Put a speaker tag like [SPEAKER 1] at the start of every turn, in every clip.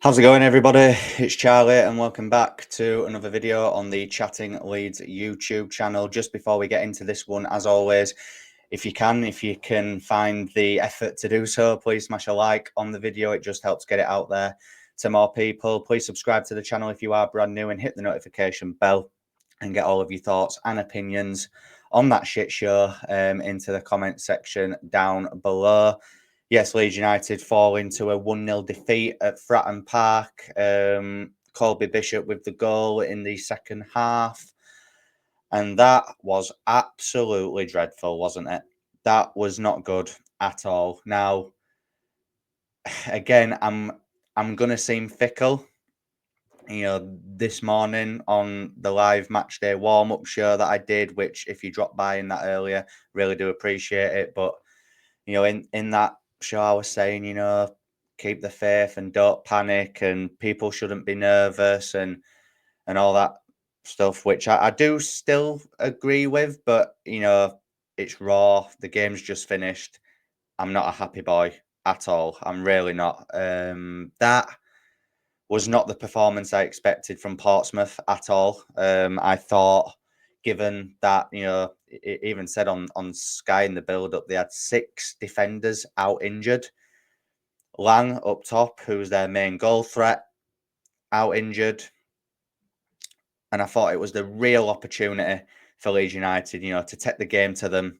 [SPEAKER 1] How's it going, everybody? It's Charlie, and welcome back to another video on the Chatting Leeds YouTube channel. Just before we get into this one, as always, if you can find the effort to do so, please smash a like on the video. It just helps get it out there to more people. Please subscribe to the channel if you are brand new and hit the notification bell and get all of your thoughts and opinions on that shit show into the comment section down below. Yes, Leeds United fall into a 1-0 defeat at Fratton Park. Colby Bishop with the goal in the second half. And that was absolutely dreadful, wasn't it? That was not good at all. Now, again, I'm gonna seem fickle. This morning on the live match day warm-up show that I did, which if you dropped by in that earlier, really do appreciate it. But in that show, I was saying, keep the faith and don't panic, and people shouldn't be nervous and all that stuff, which I do still agree with. But it's raw. The game's just finished. I'm not a happy boy at all. I'm really not. That was not the performance I expected from Portsmouth at all. I thought, given that, it even said on Sky in the build-up, they had 6 defenders out injured. Lang up top, who was their main goal threat, out injured. And I thought it was the real opportunity for Leeds United, to take the game to them,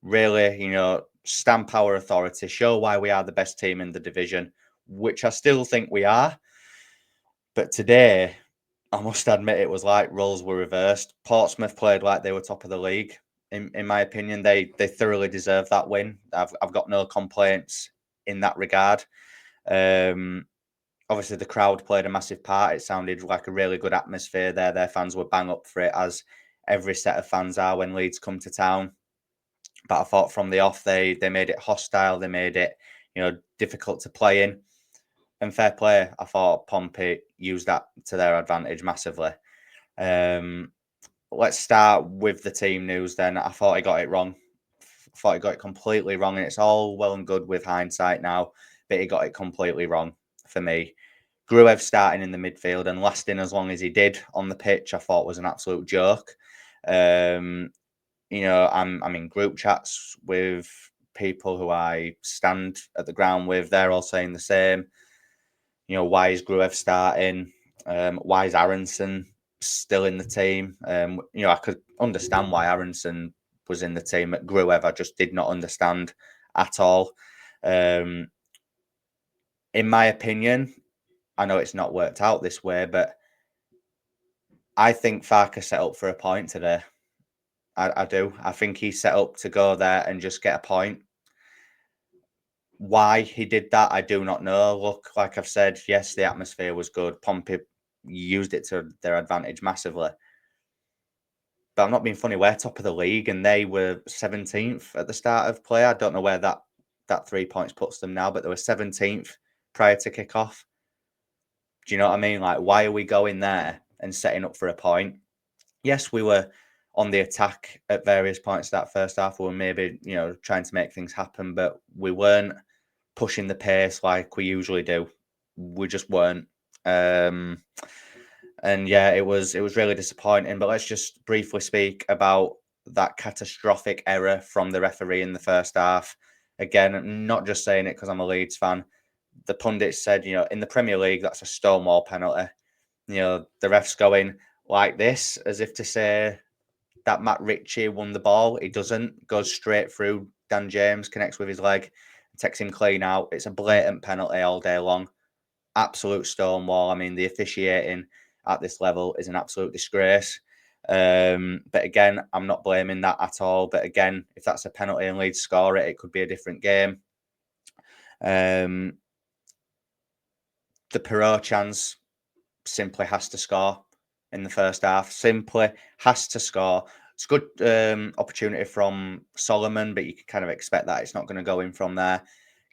[SPEAKER 1] really, stamp our authority, show why we are the best team in the division, which I still think we are. But today, I must admit, it was like roles were reversed. Portsmouth played like they were top of the league. In my opinion, they thoroughly deserved that win. I've got no complaints in that regard. Obviously, the crowd played a massive part. It sounded like a really good atmosphere there. Their fans were bang up for it, as every set of fans are when Leeds come to town. But I thought from the off, they made it hostile. They made it, difficult to play in. And fair play, I thought Pompey used that to their advantage massively. Let's start with the team news then. I thought he got it wrong. I thought he got it completely wrong. And it's all well and good with hindsight now, but he got it completely wrong for me. Gruev starting in the midfield and lasting as long as he did on the pitch, I thought was an absolute joke. I'm in group chats with people who I stand at the ground with. They're all saying the same. Why is Gruev starting? Why is Aronson still in the team? I could understand why Aronson was in the team at Gruev. I just did not understand at all. In my opinion, I know it's not worked out this way, but I think Farke set up for a point today. I do. I think he set up to go there and just get a point. Why he did that, I do not know. Look, like I've said, yes, the atmosphere was good. Pompey used it to their advantage massively. But I'm not being funny. We're top of the league, and they were 17th at the start of play. I don't know where that 3 points puts them now, but they were 17th prior to kickoff. Do you know what I mean? Like, why are we going there and setting up for a point? Yes, we were on the attack at various points of that first half. We were maybe, trying to make things happen, but we weren't pushing the pace like we usually do. We just weren't. And yeah, it was really disappointing. But let's just briefly speak about that catastrophic error from the referee in the first half. Again, I'm not just saying it because I'm a Leeds fan. The pundits said, in the Premier League, that's a stonewall penalty. The ref's going like this, as if to say that Matt Ritchie won the ball. He doesn't. Goes straight through Dan James, connects with his leg, takes him clean out. It's a blatant penalty all day long. Absolute stonewall. I mean, the officiating at this level is an absolute disgrace. But again, I'm not blaming that at all. But again, if that's a penalty and Leeds score it, it could be a different game. The Perot chance simply has to score in the first half. Simply has to score. It's a good opportunity from Solomon, but you can kind of expect that it's not going to go in from there.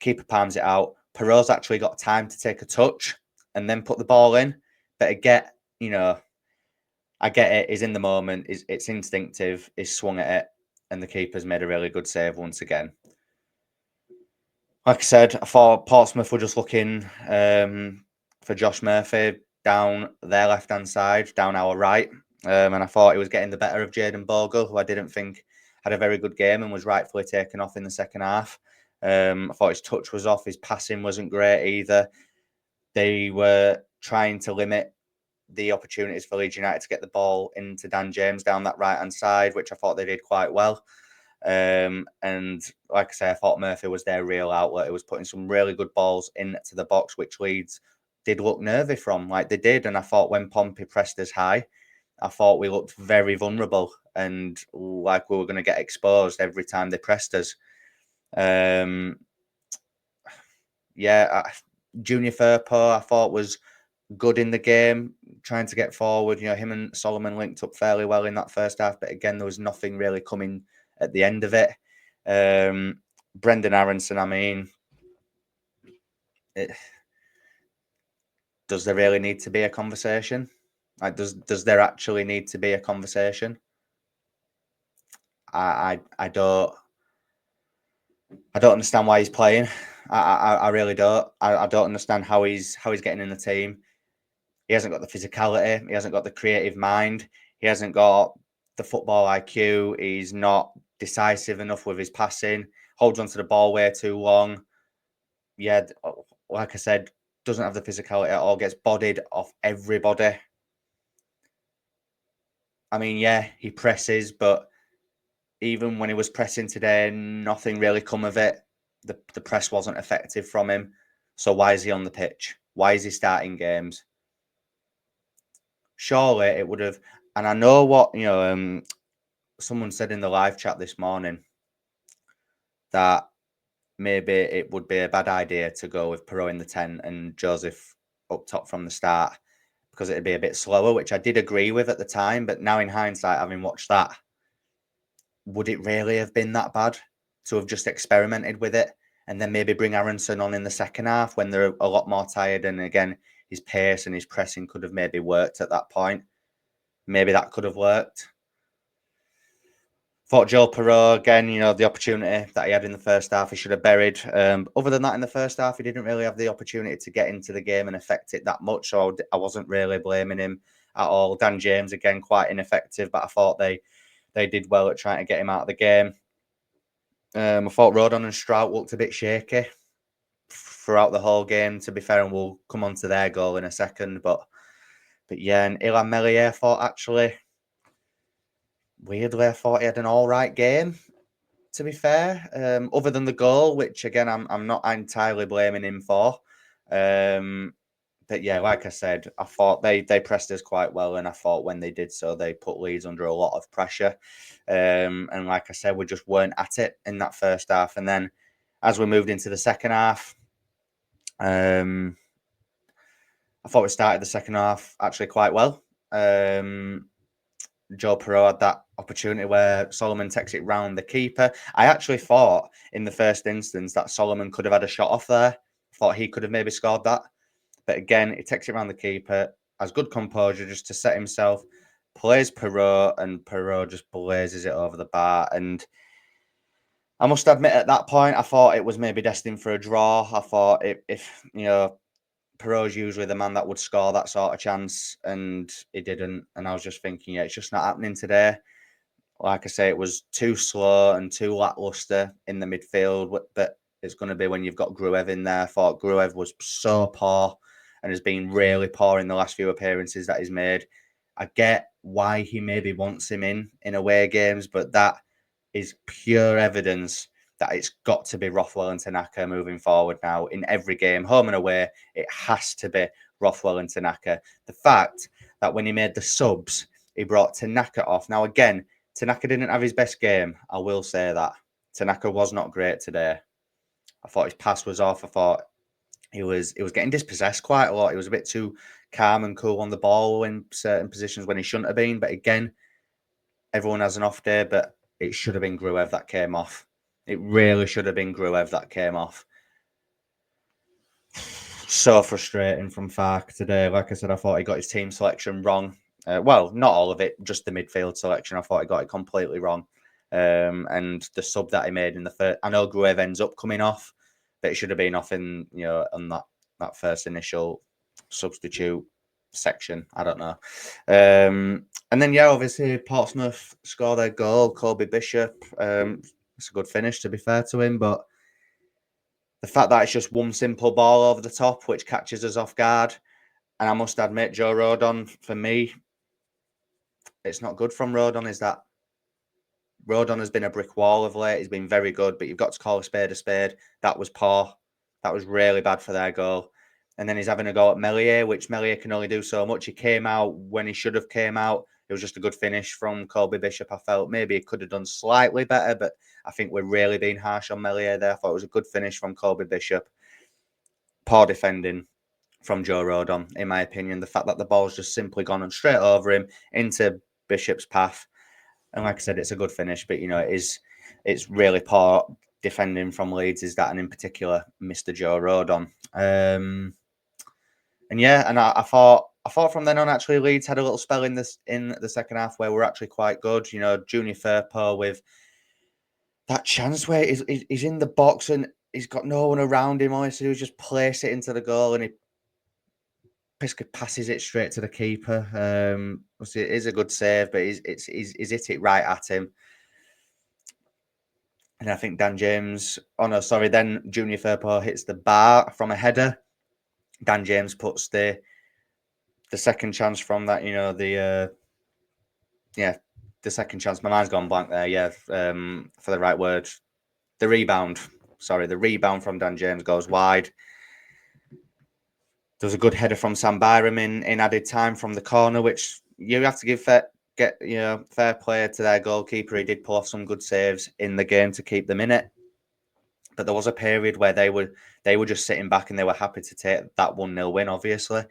[SPEAKER 1] Keeper palms it out. Perot's actually got time to take a touch and then put the ball in. But I get it. He's in the moment. It's instinctive. He's swung at it, and the keeper's made a really good save once again. Like I said, I thought Portsmouth were just looking for Josh Murphy down their left-hand side, down our right. And I thought he was getting the better of Jayden Bogle, who I didn't think had a very good game and was rightfully taken off in the second half. I thought his touch was off. His passing wasn't great either. They were trying to limit the opportunities for Leeds United to get the ball into Dan James down that right-hand side, which I thought they did quite well. And like I say, I thought Murphy was their real outlet. He was putting some really good balls into the box, which Leeds did look nervy from, like they did. And I thought when Pompey pressed us high, I thought we looked very vulnerable and like we were going to get exposed every time they pressed us. Junior Firpo, I thought was good in the game, trying to get forward. You know, him and Solomon linked up fairly well in that first half, but again, there was nothing really coming at the end of it. Brendan Aronson, I mean, does there really need to be a conversation? Like, does there actually need to be a conversation? I don't understand why he's playing. I really don't. I don't understand how he's getting in the team. He hasn't got the physicality. He hasn't got the creative mind. He hasn't got the football IQ. He's not decisive enough with his passing. Holds onto the ball way too long. Yeah, like I said, doesn't have the physicality at all. Gets bodied off everybody. I mean, yeah, he presses, but even when he was pressing today, nothing really come of it. The press wasn't effective from him. So why is he on the pitch? Why is he starting games? Surely it would have. And I know what, someone said in the live chat this morning that maybe it would be a bad idea to go with Perot in the 10 and Joseph up top from the start because it'd be a bit slower, which I did agree with at the time. But now in hindsight, having watched that, would it really have been that bad to have just experimented with it and then maybe bring Aronson on in the second half when they're a lot more tired? And again, his pace and his pressing could have maybe worked at that point. Maybe that could have worked. Thought Joel Perot, again, the opportunity that he had in the first half, he should have buried. Other than that, in the first half, he didn't really have the opportunity to get into the game and affect it that much. So I wasn't really blaming him at all. Dan James, again, quite ineffective, but I thought they did well at trying to get him out of the game. I thought Rodon and Strout looked a bit shaky throughout the whole game, to be fair, and we'll come on to their goal in a second. But yeah, and Ilan Meslier, I thought actually, weirdly, I thought he had an all right game, to be fair. Other than the goal, which again I'm not entirely blaming him for. But yeah, like I said, I thought they pressed us quite well, and I thought when they did so, they put Leeds under a lot of pressure. And like I said, we just weren't at it in that first half. And then as we moved into the second half, I thought we started the second half actually quite well. Joe Perot had that opportunity where Solomon takes it round the keeper. I actually thought in the first instance that Solomon could have had a shot off there. Thought he could have maybe scored that. But again, he takes it around the keeper, has good composure just to set himself, plays Perot, and Perot just blazes it over the bar. And I must admit, at that point, I thought it was maybe destined for a draw. I thought if Perot's usually the man that would score that sort of chance, and he didn't. And I was just thinking, yeah, it's just not happening today. Like I say, it was too slow and too lackluster in the midfield, but it's going to be when you've got Gruev in there. I thought Gruev was so poor and has been really poor in the last few appearances that he's made. I get why he maybe wants him in away games, but that is pure evidence that it's got to be Rothwell and Tanaka moving forward now in every game, home and away. It has to be Rothwell and Tanaka. The fact that when he made the subs, he brought Tanaka off. Now, again, Tanaka didn't have his best game. I will say that. Tanaka was not great today. I thought his pass was off. I thought he was getting dispossessed quite a lot. He was a bit too calm and cool on the ball in certain positions when he shouldn't have been. But again, everyone has an off day, but it should have been Gruev that came off. It really should have been Gruev that came off. So frustrating from Fark today. Like I said, I thought he got his team selection wrong. Well, not all of it, just the midfield selection. I thought he got it completely wrong. And the sub that he made in the first, I know Gruev ends up coming off, but it should have been off in on that first initial substitute section. I don't know. And then, yeah, obviously Portsmouth score their goal. Colby Bishop. It's a good finish, to be fair to him, but the fact that it's just one simple ball over the top, which catches us off guard, and I must admit, Joe Rodon, for me, it's not good from Rodon, is that? Rodon has been a brick wall of late. He's been very good, but you've got to call a spade a spade. That was poor. That was really bad for their goal. And then he's having a go at Melier, which Melier can only do so much. He came out when he should have came out. It was just a good finish from Colby Bishop. I felt maybe he could have done slightly better, but I think we're really being harsh on Melier there. I thought it was a good finish from Colby Bishop. Poor defending from Joe Rodon, in my opinion. The fact that the ball's just simply gone straight over him into Bishop's path. And like I said, it's a good finish, but it's really poor defending from Leeds. Is that, and in particular, Mr. Joe Rodon. And yeah, and I thought from then on, actually, Leeds had a little spell in the second half where we're actually quite good. Junior Firpo with that chance where he's in the box and he's got no one around him. All he has to do is just place it into the goal, and he basically passes it straight to the keeper. It is a good save, but he's hit it right at him. And I think Dan James, then Junior Firpo hits the bar from a header. Dan James puts the second chance from that, the second chance. My mind's gone blank there, for the right word. The rebound from Dan James goes wide. There was a good header from Sam Byram in added time from the corner, which you have to give fair play to their goalkeeper. He did pull off some good saves in the game to keep them in it. But there was a period where they were just sitting back and they were happy to take that 1-0 win, obviously.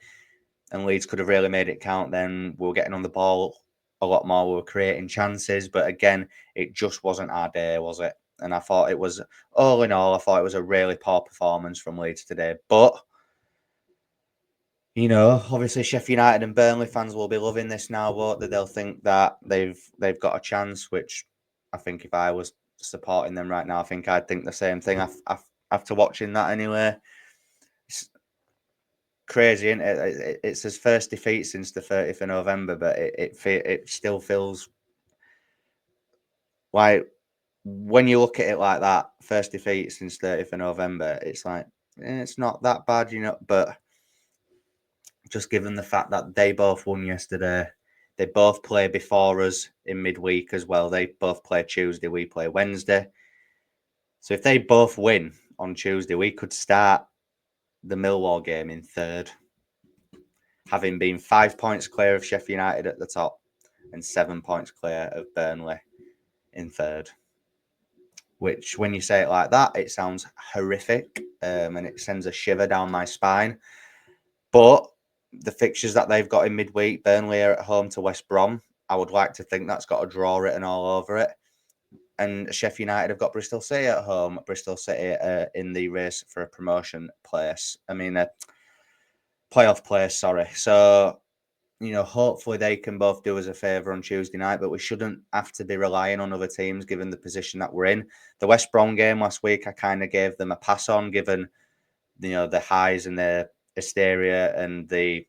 [SPEAKER 1] And Leeds could have really made it count then. We were getting on the ball a lot more. We were creating chances. But again, it just wasn't our day, was it? And I thought it was, all in all, a really poor performance from Leeds today. But obviously Sheffield United and Burnley fans will be loving this now, won't they? They'll think that they've got a chance, which I think if I was supporting them right now, I think I'd think the same thing after watching that anyway. It's crazy, isn't it? It's his first defeat since the 30th of November, but it still feels like, when you look at it like that, first defeat since 30th of November, it's like, it's not that bad, but just given the fact that they both won yesterday, they both play before us in midweek as well. They both play Tuesday, we play Wednesday. So if they both win on Tuesday, we could start the Millwall game in third, having been 5 points clear of Sheffield United at the top and 7 points clear of Burnley in third. Which, when you say it like that, it sounds horrific, and it sends a shiver down my spine. But the fixtures that they've got in midweek, Burnley are at home to West Brom. I would like to think that's got a draw written all over it. And Sheffield United have got Bristol City at home. Bristol City in the race for a promotion place. A playoff place, sorry. So, hopefully they can both do us a favour on Tuesday night, but we shouldn't have to be relying on other teams given the position that we're in. The West Brom game last week, I kind of gave them a pass on, given, the highs and the hysteria and the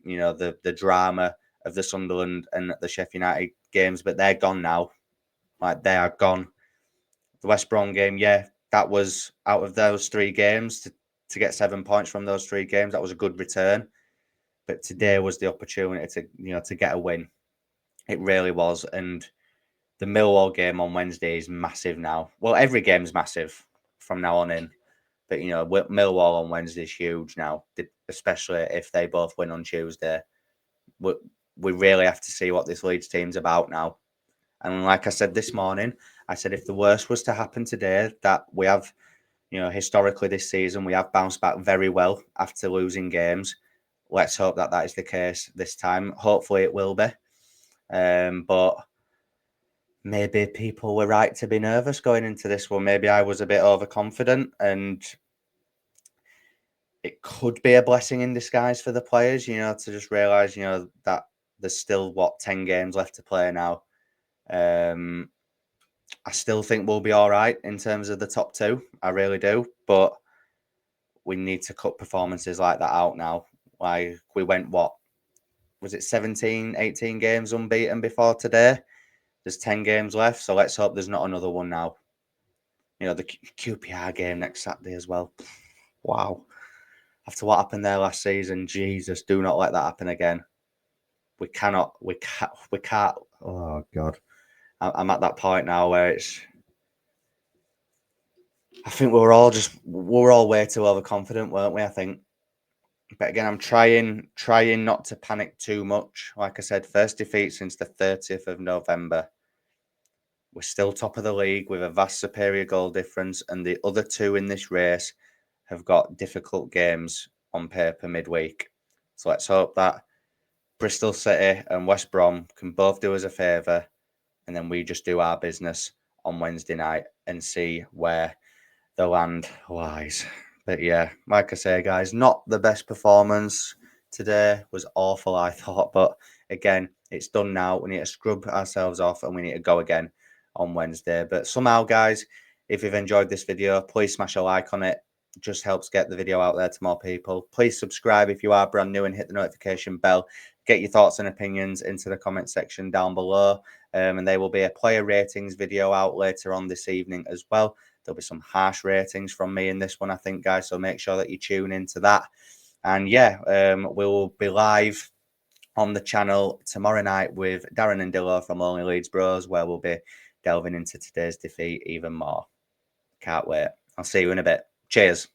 [SPEAKER 1] drama of the Sunderland and the Sheffield United games, but they're gone now. Like, they are gone. The West Brom game, that was, out of those 3 games, to get 7 points from those 3 games, that was a good return. But today was the opportunity to get a win. It really was. And the Millwall game on Wednesday is massive now. Well, every game's massive from now on in. But, Millwall on Wednesday is huge now, especially if they both win on Tuesday. We really have to see what this Leeds team's about now. And like I said this morning, I said if the worst was to happen today, that we have, historically this season, we have bounced back very well after losing games. Let's hope that is the case this time. Hopefully it will be. But maybe people were right to be nervous going into this one. Maybe I was a bit overconfident, and it could be a blessing in disguise for the players, to just realise, that there's still, 10 games left to play now. I still think we'll be all right in terms of the top 2. I really do. But we need to cut performances like that out now. Like, we went, what was it, 17, 18 games unbeaten before today? There's 10 games left, so let's hope there's not another one now. You know, the QPR game next Saturday as well. Wow. After what happened there last season, Jesus, do not let that happen again. We can't. Oh, God. I'm at that point now where it's... I think we were all way too overconfident, weren't we, I think? But again, I'm trying not to panic too much. Like I said, first defeat since the 30th of November. We're still top of the league with a vast superior goal difference, and the other two in this race have got difficult games on paper midweek. So let's hope that Bristol City and West Brom can both do us a favour, and then we just do our business on Wednesday night and see where the land lies. But yeah, like I say, guys, not the best performance today. Was awful, I thought. But again, it's done now. We need to scrub ourselves off and we need to go again on Wednesday. But somehow, guys, if you've enjoyed this video, please smash a like on it. It just helps get the video out there to more people. Please subscribe if you are brand new and hit the notification bell. Get your thoughts and opinions into the comment section down below. And there will be a player ratings video out later on this evening as well. There'll be some harsh ratings from me in this one, I think, guys. So make sure that you tune into that. And yeah, we'll be live on the channel tomorrow night with Darren and Dillo from Only Leeds Bros, where we'll be delving into today's defeat even more. Can't wait. I'll see you in a bit. Cheers.